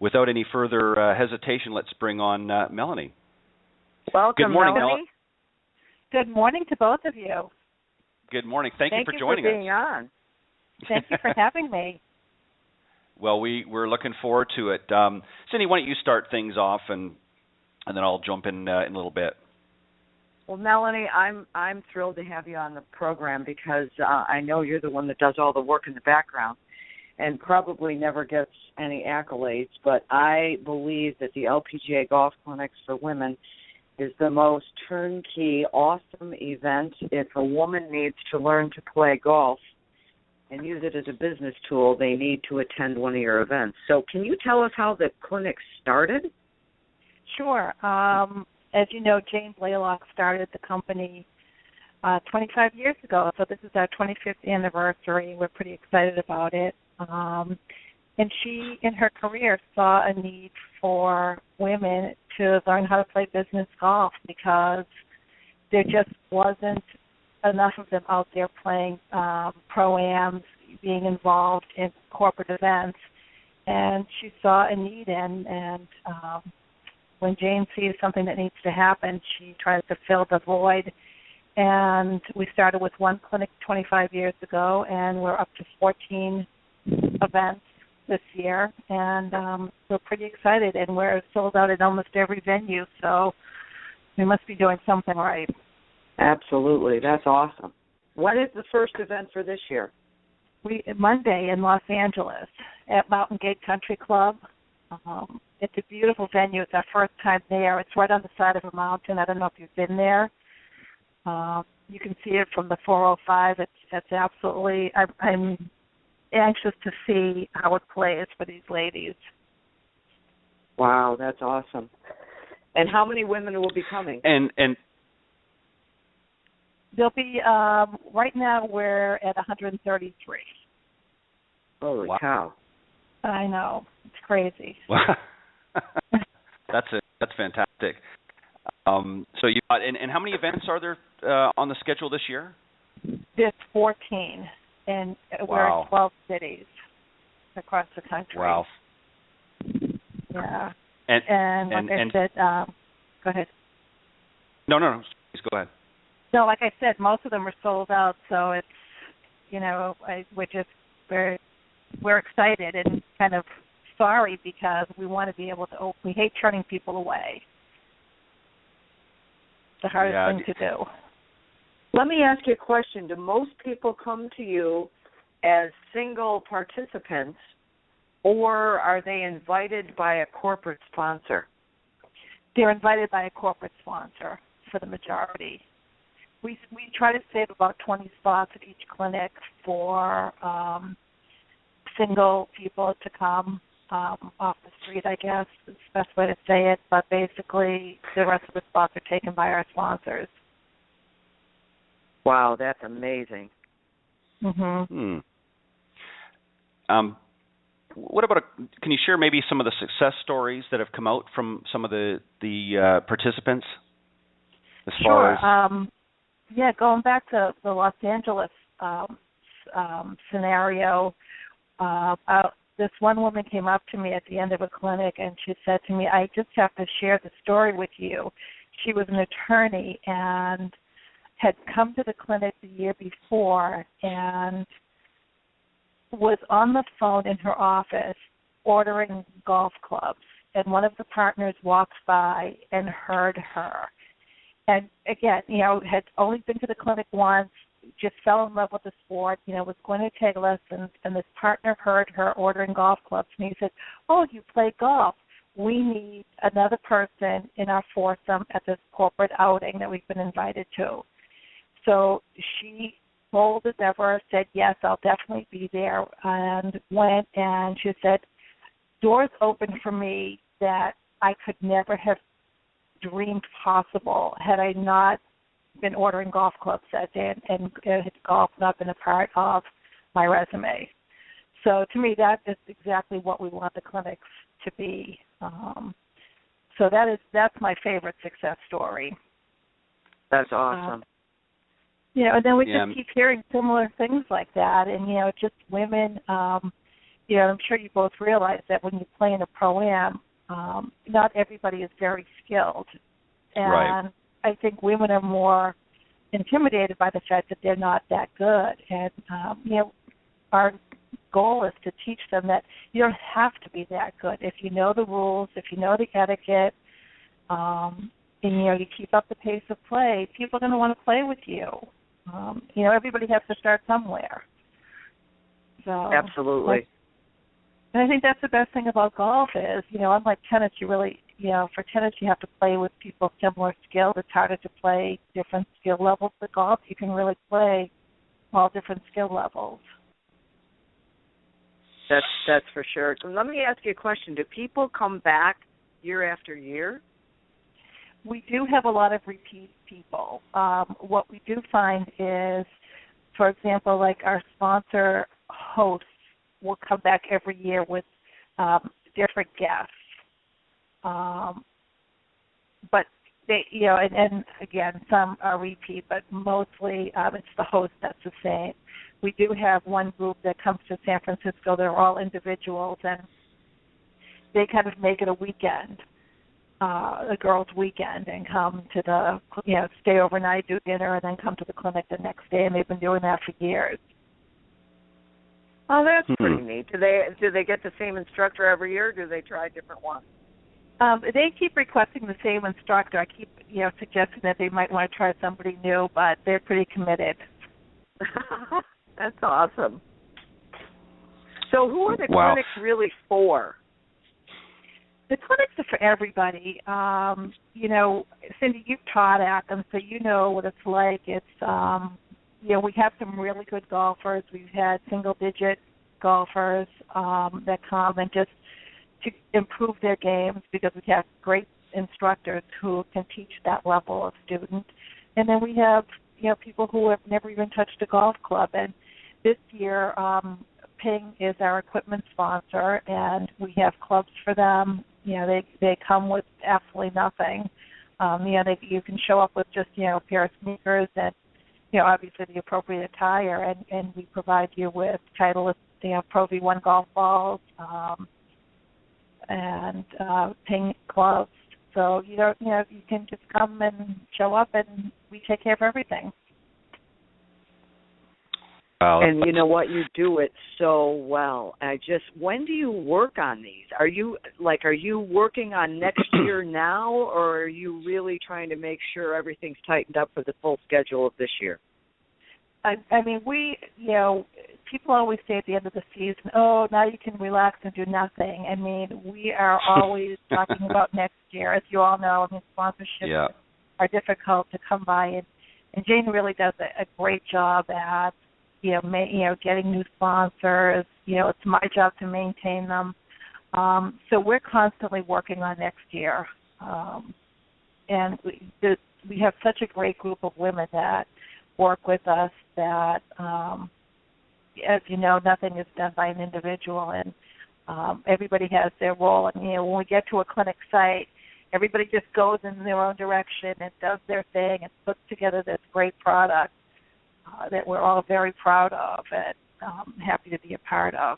without any further hesitation, let's bring on Melanie. Welcome, Good morning, Melanie. Good morning to both of you. Good morning. Thank you for joining us. Thank you for being on. Thank you for having me. Well, we're looking forward to it. Cindy, why don't you start things off, and then I'll jump in a little bit. Well, Melanie, I'm thrilled to have you on the program, because I know you're the one that does all the work in the background and probably never gets any accolades, but I believe that the LPGA Golf Clinics for Women is the most turnkey, awesome event. If a woman needs to learn to play golf and use it as a business tool, they need to attend one of your events. So can you tell us how the clinic started? Sure. As you know, Jane Blaylock started the company 25 years ago, so this is our 25th anniversary. We're pretty excited about it. And she, in her career, saw a need for women to learn how to play business golf, because there just wasn't enough of them out there playing pro-ams, being involved in corporate events. And she saw a need, and when Jane sees something that needs to happen, she tries to fill the void. And we started with one clinic 25 years ago, and we're up to 14 events this year, and we're pretty excited, and we're sold out at almost every venue, so we must be doing something right. Absolutely. That's awesome. When is the first event for this year? Monday in Los Angeles at Mountain Gate Country Club. It's a beautiful venue. It's our first time there. It's right on the side of a mountain. I don't know if you've been there. You can see it from the 405. It's absolutely, I'm anxious to see how it plays for these ladies. Wow, that's awesome. And how many women will be coming? And there'll be, right now we're at 133. Holy cow. I know. It's crazy. That's fantastic. So you and how many events are there on the schedule this year? There's 14, and we're in 12 cities across the country. Wow. Yeah. And like I said, go ahead. No, please go ahead. No, like I said, most of them are sold out, so it's, we're excited and kind of sorry, because we want to be able to we hate turning people away. It's the hardest thing to do. Let me ask you a question. Do most people come to you as single participants, or are they invited by a corporate sponsor? They're invited by a corporate sponsor for the majority. we try to save about 20 spots at each clinic for single people to come off the street, I guess is the best way to say it. But basically, the rest of the spots are taken by our sponsors. Wow, that's amazing. Mm-hmm. What about? Can you share maybe some of the success stories that have come out from some of the participants? As sure. far as yeah, going back to the Los Angeles scenario, this one woman came up to me at the end of a clinic and she said to me, "I just have to share the story with you." She was an attorney and had come to the clinic the year before and was on the phone in her office ordering golf clubs, and one of the partners walked by and heard her. And again, had only been to the clinic once, just fell in love with the sport, was going to take lessons, and this partner heard her ordering golf clubs, and he said, "Oh, you play golf. We need another person in our foursome at this corporate outing that we've been invited to." So she, bold as ever, said, "Yes, I'll definitely be there," and went, and she said, doors opened for me that I could never have dreamed possible had I not been ordering golf clubs that day and had golf not been a part of my resume. So to me, that is exactly what we want the clinics to be. So that's my favorite success story. That's awesome. And then we just keep hearing similar things like that, and just women. I'm sure you both realize that when you play in a pro-am, not everybody is very skilled, and right. I think women are more intimidated by the fact that they're not that good, and our goal is to teach them that you don't have to be that good. If you know the rules, if you know the etiquette, and you keep up the pace of play, people are going to want to play with you. Everybody has to start somewhere. So absolutely. And I think that's the best thing about golf is, unlike tennis, you really, for tennis you have to play with people similar skill. It's harder to play different skill levels. But golf, you can really play all different skill levels. That's for sure. So let me ask you a question. Do people come back year after year? We do have a lot of repeat people. What we do find is, for example, like our sponsor hosts will come back every year with different guests. But they, and again, some are repeat, but mostly it's the host that's the same. We do have one group that comes to San Francisco. They're all individuals, and they kind of make it a weekend, a girls' weekend, and come to the, stay overnight, do dinner, and then come to the clinic the next day. And they've been doing that for years. Oh, that's pretty neat. Do they get the same instructor every year, or do they try different ones? They keep requesting the same instructor. I keep, suggesting that they might want to try somebody new, but they're pretty committed. That's awesome. So who are the clinics really for? The clinics are for everybody. Cindy, you've taught at them, so you know what it's like. It's, we have some really good golfers. We've had single-digit golfers that come and just to improve their games because we have great instructors who can teach that level of student. And then we have, people who have never even touched a golf club. And this year, Ping is our equipment sponsor, and we have clubs for them. They come with absolutely nothing. You can show up with just, a pair of sneakers and, obviously the appropriate attire, and we provide you with Titleist, Pro V1 golf balls, and Ping clubs. So you can just come and show up, and we take care of everything. And you know what? You do it so well. When do you work on these? Are you working on next year now, or are you really trying to make sure everything's tightened up for the full schedule of this year? I mean, people always say at the end of the season, "Oh, now you can relax and do nothing." I mean, we are always talking about next year. As you all know, sponsorships are difficult to come by And Jane really does a great job at, getting new sponsors. It's my job to maintain them. So we're constantly working on next year. And we have such a great group of women that work with us that, as you know, nothing is done by an individual, and everybody has their role. And, when we get to a clinic site, everybody just goes in their own direction and does their thing and puts together this great product that we're all very proud of and happy to be a part of.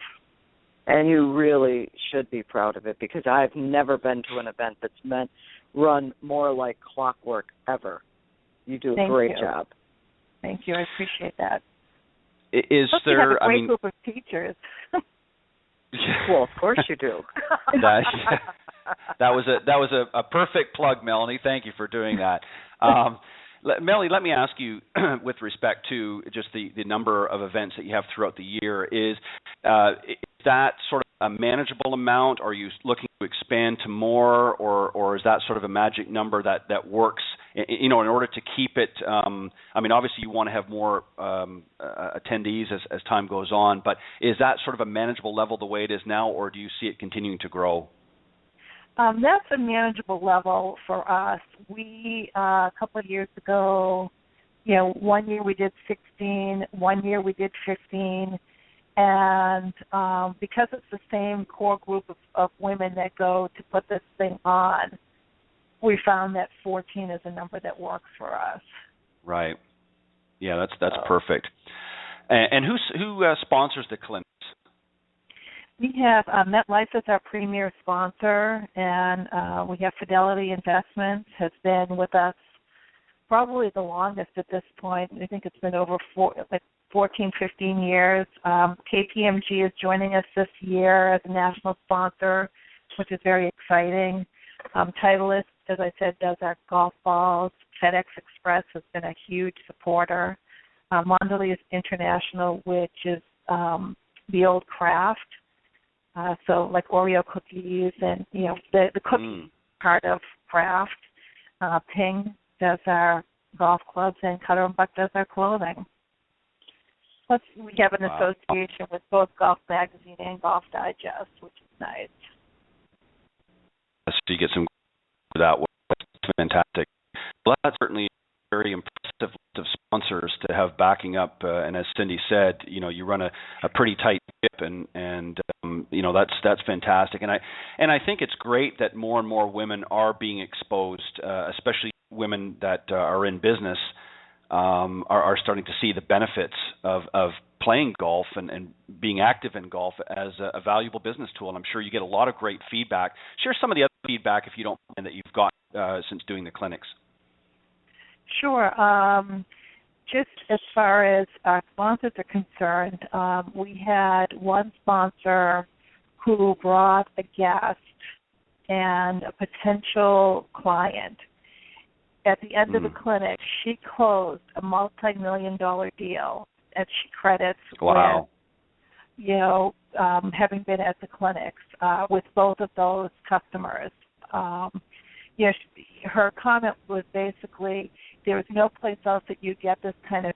And you really should be proud of it, because I've never been to an event that's run more like clockwork ever. You do a great job. Thank you. I appreciate that. Is Plus there? We have a great group of teachers. Well, of course you do. That was a perfect plug, Melanie. Thank you for doing that. Melanie, let me ask you, with respect to just the number of events that you have throughout the year, is that sort of a manageable amount? Are you looking to expand to more, or is that sort of a magic number that works? In order to keep it, obviously you want to have more attendees as time goes on, but is that sort of a manageable level the way it is now, or do you see it continuing to grow? That's a manageable level for us. We, a couple of years ago, 1 year we did 16, 1 year we did 15, and because it's the same core group of women that go to put this thing on, we found that 14 is a number that works for us. Right. Yeah, that's perfect. And who sponsors the clinics? We have MetLife as our premier sponsor, and we have Fidelity Investments has been with us probably the longest at this point. I think it's been over 14, 15 years. KPMG is joining us this year as a national sponsor, which is very exciting. Titleist, as I said, does our golf balls. FedEx Express has been a huge supporter. Mondelez International, which is the old craft. So like Oreo cookies and, the cookie part of craft. Ping does our golf clubs, and Cutter & Buck does our clothing. Plus, we have an association with both Golf Magazine and Golf Digest, which is nice. So you get some that way. That's fantastic. Well, that's certainly a very impressive list of sponsors to have backing up. And as Cindy said, you run a pretty tight ship, and that's fantastic. And I think it's great that more and more women are being exposed, especially women that are in business, are starting to see the benefits of playing golf and being active in golf as a valuable business tool. And I'm sure you get a lot of great feedback. Share some of the other feedback, if you don't mind, that you've got since doing the clinics. Sure. Just as far as our sponsors are concerned, we had one sponsor who brought a guest and a potential client. At the end of the clinic, she closed a multi-million-dollar deal, and she credits with, having been at the clinics with both of those customers. Her comment was basically, there is no place else that you get this kind of,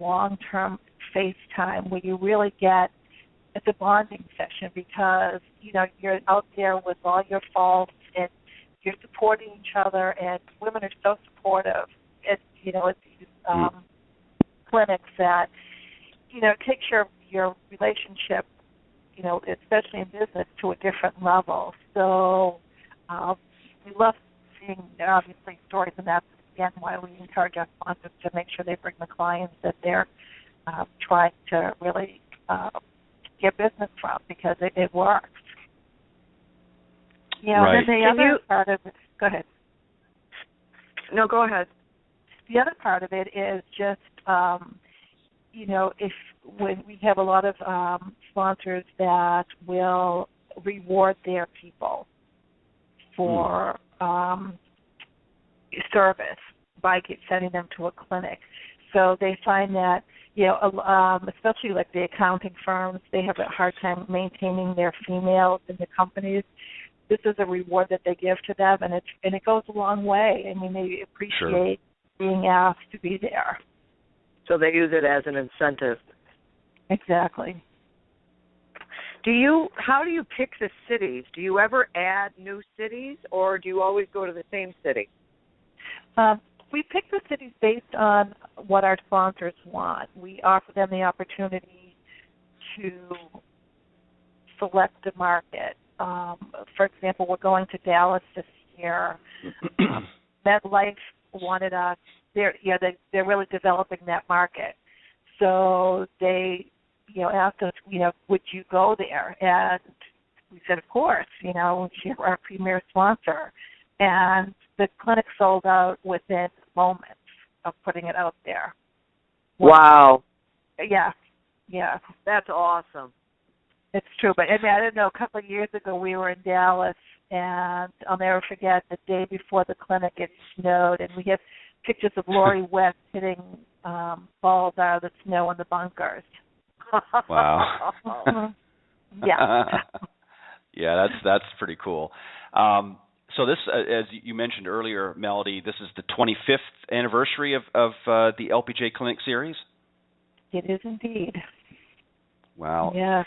long-term FaceTime where you really get, it's a bonding session because, you're out there with all your faults and you're supporting each other, and women are so supportive at, these clinics that, takes your relationship, especially in business, to a different level. So we love seeing, obviously, stories, and that's, again, why we encourage our sponsors to make sure they bring the clients that they're trying to really get business from, because it works. Right. And then the other part of it, go ahead. No, go ahead. The other part of it is just, when we have a lot of sponsors that will reward their people for service by sending them to a clinic. So they find that, especially like the accounting firms, they have a hard time maintaining their females in the companies. This is a reward that they give to them, and it goes a long way. I mean, they appreciate being asked to be there. So they use it as an incentive. Exactly. How do you pick the cities? Do you ever add new cities, or do you always go to the same city? We pick the cities based on what our sponsors want. We offer them the opportunity to select a market. For example, we're going to Dallas this year. MetLife wanted us. They're really developing that market. So they, asked us, would you go there? And we said, of course. You're our premier sponsor. And the clinic sold out within moments of putting it out there. Wow. Yeah. That's awesome. It's true. But I don't know, a couple of years ago we were in Dallas, and I'll never forget the day before the clinic it snowed, and we have pictures of Lori West hitting balls out of the snow in the bunkers. Wow. Yeah. Yeah, that's pretty cool. So this, as you mentioned earlier, Melody, this is the 25th anniversary of the LPJ Clinic series? It is indeed. Wow. Yeah.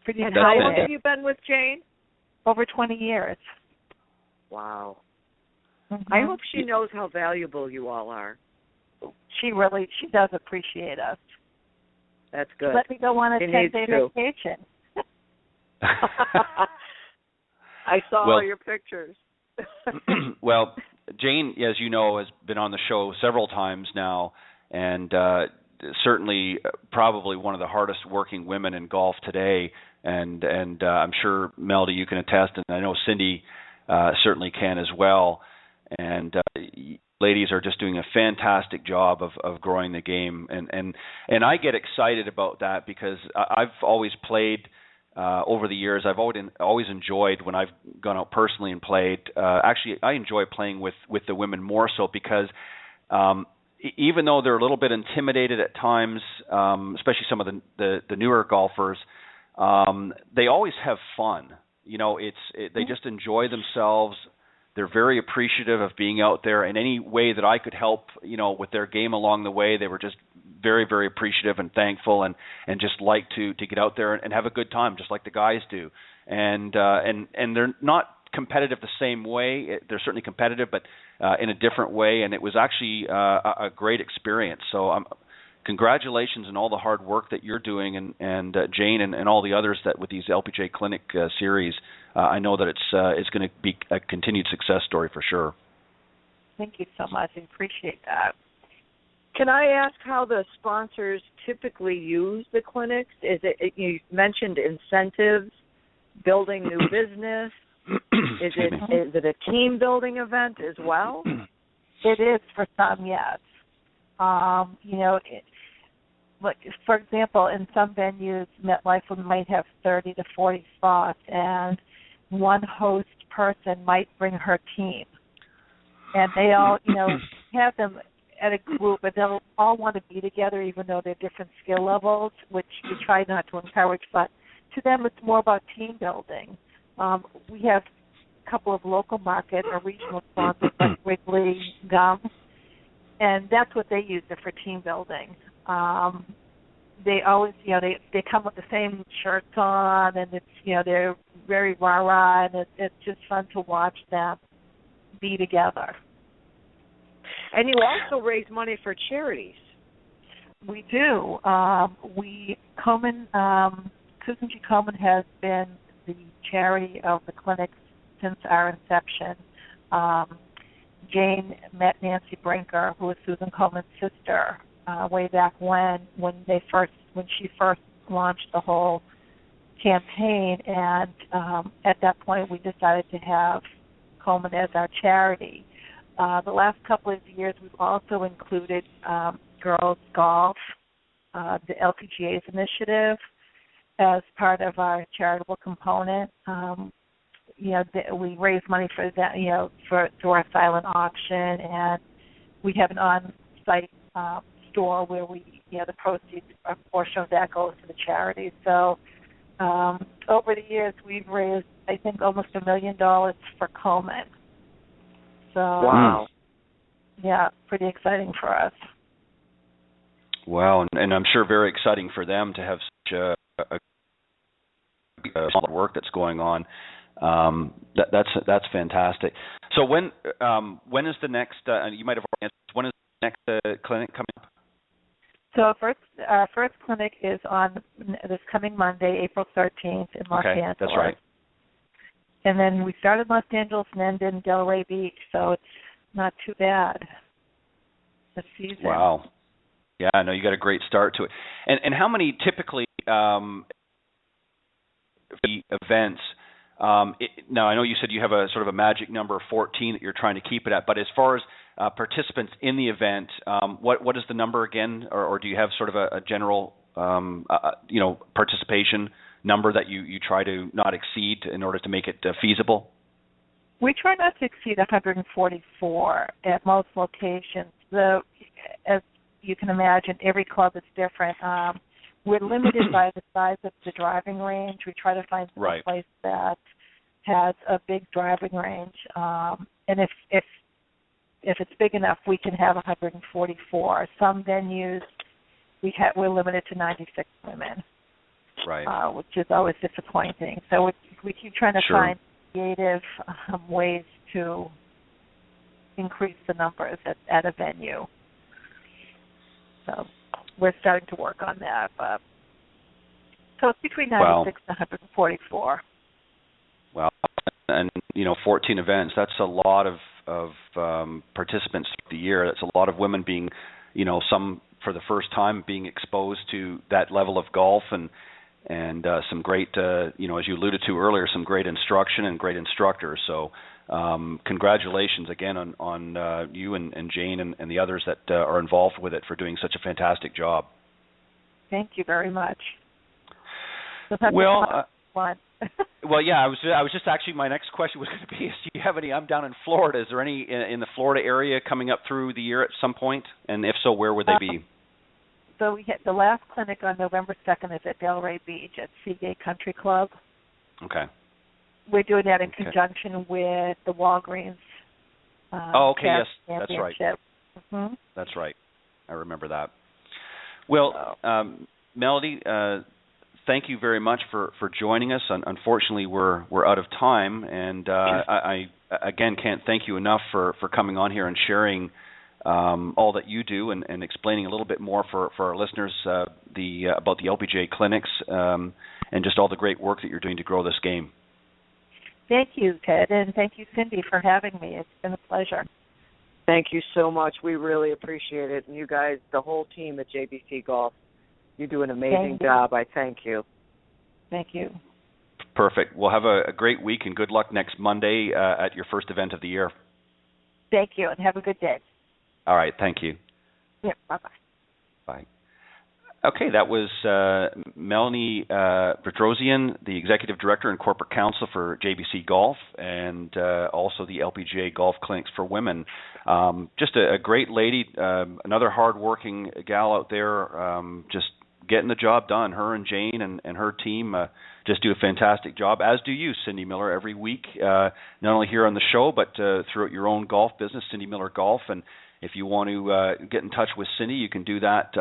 Pretty. And how long have you been with Jane? Over 20 years. Wow. Mm-hmm. I hope she knows how valuable you all are. She does appreciate us. That's good. Let me go on a 10-day vacation. I saw all your pictures. Well, Jane, as you know, has been on the show several times now, and certainly probably one of the hardest working women in golf today. And I'm sure, Melody, you can attest, and I know Cindy certainly can as well. And ladies are just doing a fantastic job of growing the game. And I get excited about that because I've always played over the years. I've always enjoyed when I've gone out personally and played. Actually, I enjoy playing with the women more so because even though they're a little bit intimidated at times, especially some of the newer golfers, they always have fun. They just enjoy themselves. They're very appreciative of being out there in any way that I could help, with their game along the way. They were just very, very appreciative and thankful and just like to get out there and have a good time, just like the guys do. And they're not competitive the same way. They're certainly competitive, but in a different way. And it was actually a great experience. So congratulations on all the hard work that you're doing, and Jane and all the others that with these LPJ Clinic series. I know that it's going to be a continued success story for sure. Thank you so much. I appreciate that. Can I ask how the sponsors typically use the clinics? Is it, you mentioned incentives, building new business? Is it a team building event as well? It is for some, yes. Like, for example, in some venues, MetLife might have 30 to 40 spots, and one host person might bring her team. And they all, have them at a group, but they'll all want to be together even though they're different skill levels, which we try not to encourage. But to them, it's more about team building. We have a couple of local market or regional sponsors like Wrigley, Gum, and that's what they use it for team building. They always, they come with the same shirts on, and it's, they're very rah-rah, and it's just fun to watch them be together. And you also raise money for charities. We do. Susan G. Komen has been the charity of the clinic since our inception. Jane met Nancy Brinker, who was Susan Komen's sister, way back when she first launched the whole campaign, and at that point we decided to have Komen as our charity. The last couple of years we've also included girls golf, the LPGA's initiative, as part of our charitable component. We raise money for that, through our silent auction, and we have an on-site store where the proceeds, a portion of that goes to the charity. So over the years, we've raised, I think, almost $1 million for Komen. So wow, yeah, pretty exciting for us. Wow, and I'm sure very exciting for them to have such a solid work that's going on. That's fantastic. So when is the next? You might have already answered. When is the next clinic coming up? So our first clinic is on this coming Monday, April 13th in Los Angeles. That's right. And then we started Los Angeles and ended in Delray Beach, so it's not too bad. The season. Wow. Yeah, I know you got a great start to it. And how many typically events? Now I know you said you have a sort of a magic number of 14 that you're trying to keep it at, but as far as participants in the event, what is the number again, or do you have sort of a general participation number that you try to not exceed in order to make it feasible? We try not to exceed 144 at most locations. As you can imagine, every club is different. We're limited by the size of the driving range. We try to find a place that has a big driving range, and if it's big enough, we can have 144. Some venues we're limited to 96 women, which is always disappointing. So we keep trying to find creative ways to increase the numbers at a venue. So we're starting to work on that. So it's between 96 and 144. Well, and 14 events. That's a lot of participants through the year. That's a lot of women being, some for the first time being exposed to that level of golf and some great, as you alluded to earlier, some great instruction and great instructors. So congratulations again on you and Jane and the others that are involved with it for doing such a fantastic job. Thank you very much. Well, yeah, I was just actually, my next question was going to be, do you have any? I'm down in Florida. Is there any in the Florida area coming up through the year at some point? And if so, where would they be? So we had the last clinic on November 2nd is at Delray Beach at Seagate Country Club. Okay. We're doing that in conjunction with the Walgreens. Yes, that's right. Mm-hmm. That's right. I remember that. Well, Melody, thank you very much for joining us. Unfortunately, we're out of time, and I again can't thank you enough for coming on here and sharing all that you do and explaining a little bit more for our listeners about the LPGA clinics and just all the great work that you're doing to grow this game. Thank you, Ted, and thank you, Cindy, for having me. It's been a pleasure. Thank you so much. We really appreciate it. And you guys, the whole team at JBC Golf, you do an amazing job. I thank you. Thank you. Perfect. We'll have a great week and good luck next Monday at your first event of the year. Thank you, and have a good day. All right. Thank you. Yeah, bye-bye. Bye. Okay, that was Melanie Bedrosian, the Executive Director and Corporate Counsel for JBC Golf, and also the LPGA Golf Clinics for Women. Just a great lady, another hard-working gal out there, just getting the job done. Her and Jane and her team just do a fantastic job, as do you, Cindy Miller, every week, not only here on the show, but throughout your own golf business, Cindy Miller Golf. And if you want to get in touch with Cindy, you can do that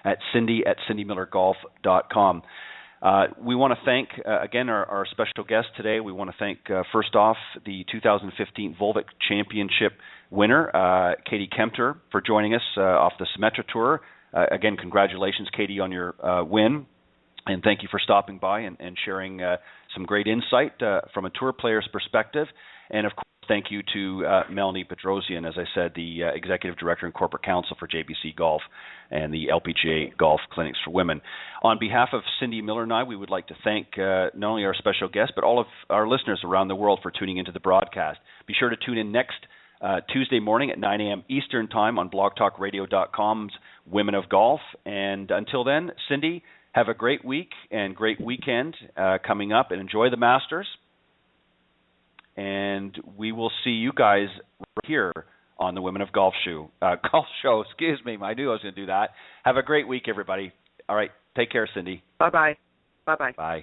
at cindy@cindymillergolf.com. We want to thank, again, our special guest today. We want to thank, first off, the 2015 Volvic Championship winner, Katie Kempter, for joining us off the Symetra Tour. Again, congratulations, Katie, on your win. And thank you for stopping by and sharing some great insight from a tour player's perspective. And, of course, thank you to Melanie Bedrosian, as I said, the Executive Director and Corporate Counsel for JBC Golf and the LPGA Golf Clinics for Women. On behalf of Cindy Miller and I, we would like to thank not only our special guest, but all of our listeners around the world for tuning into the broadcast. Be sure to tune in next Tuesday morning at 9 a.m. Eastern Time on blogtalkradio.com's Women of Golf. And until then, Cindy, have a great week and great weekend coming up, and enjoy the Masters. And we will see you guys right here on the Women of Golf Show. Excuse me. I knew I was going to do that. Have a great week, everybody. All right. Take care, Cindy. Bye-bye. Bye-bye. Bye.